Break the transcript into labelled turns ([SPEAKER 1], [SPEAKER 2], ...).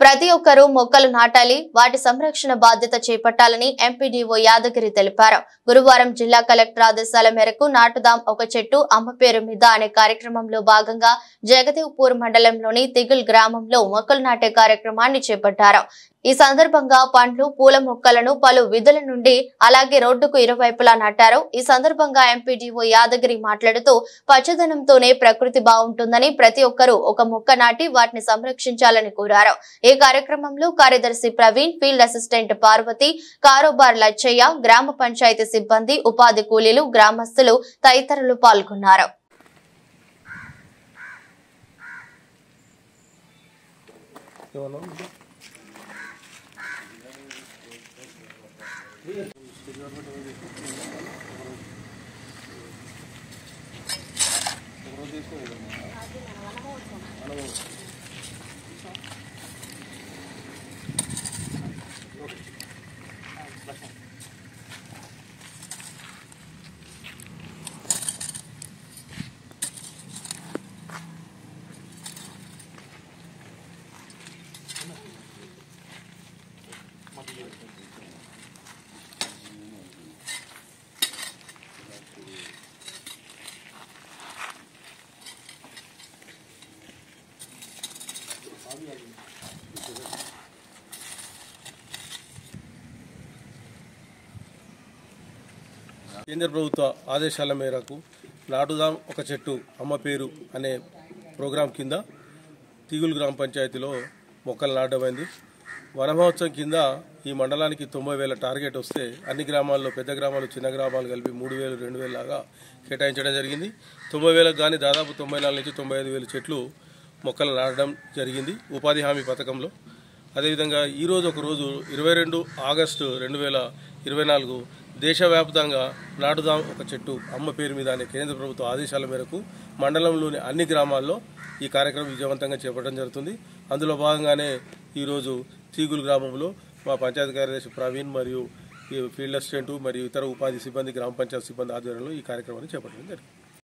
[SPEAKER 1] ప్రతి ఒక్కరూ మొక్కలు నాటాలి, వాటి సంరక్షణ బాధ్యత చేపట్టాలని ఎంపీడీఓ యాదగిరి తెలిపారు. గురువారం జిల్లా కలెక్టర్ ఆదేశాల మేరకు నాటుదాం ఒక చెట్టు అమ్మ పేరు మీద అనే కార్యక్రమంలో భాగంగా జగదేవ్పూర్ మండలంలోని తిగుల్ గ్రామంలో మొక్కలు నాటే కార్యక్రమాన్ని చేపట్టారు. ఈ సందర్భంగా పండ్లు, పూల మొక్కలను పలు విధుల నుండి అలాగే రోడ్డుకు ఇరువైపులా నాటారు. ఈ సందర్భంగా ఎంపీడీఓ యాదగిరి మాట్లాడుతూ పచ్చదనంతోనే ప్రకృతి బాగుంటుందని ప్రతి ఒక్కరూ ఒక మొక్క నాటి వాటిని సంరక్షించాలని కోరారు. ఈ కార్యక్రమంలో కార్యదర్శి ప్రవీణ్, ఫీల్డ్ అసిస్టెంట్ పార్వతి, కారోబార్ లచ్చయ్య, గ్రామ పంచాయతీ సిబ్బంది, ఉపాధి కూలీలు, గ్రామస్తులు తదితరులు పాల్గొన్నారు.
[SPEAKER 2] కేంద్ర ప్రభుత్వ ఆదేశాల మేరకు నాటుదాం ఒక చెట్టు అమ్మ పేరు అనే ప్రోగ్రాం కింద తిగుల్ గ్రామ పంచాయతీలో మొక్కలు నాటమైంది. వన మహోత్సవం కింద ఈ మండలానికి 90,000 టార్గెట్ వస్తే అన్ని గ్రామాల్లో పెద్ద గ్రామాలు, చిన్న గ్రామాలు కలిపి 3,000, 2,000 లాగా కేటాయించడం జరిగింది. 90,000 కానీ దాదాపు 94 నుంచి 95,000 చెట్లు మొక్కలు నాటడం జరిగింది ఉపాధి హామీ పథకంలో. అదేవిధంగా ఈరోజు ఒకరోజు 22 ఆగస్టు 2024 దేశవ్యాప్తంగా నాటుదాం ఒక చెట్టు అమ్మ పేరు మీద అనే కేంద్ర ప్రభుత్వ ఆదేశాల మేరకు మండలంలోని అన్ని గ్రామాల్లో ఈ కార్యక్రమం విజయవంతంగా చేపట్టడం జరుగుతుంది. అందులో భాగంగానే ఈరోజు తీగుల్ గ్రామంలో మా పంచాయతీ కార్యదర్శి ప్రవీణ్ మరియు ఫీల్డ్ అసిస్టెంట్ మరియు ఇతర ఉపాధి సిబ్బంది, గ్రామ పంచాయతీ సిబ్బంది ఆధ్వర్యంలో ఈ కార్యక్రమాన్ని చేపట్టడం జరిగింది.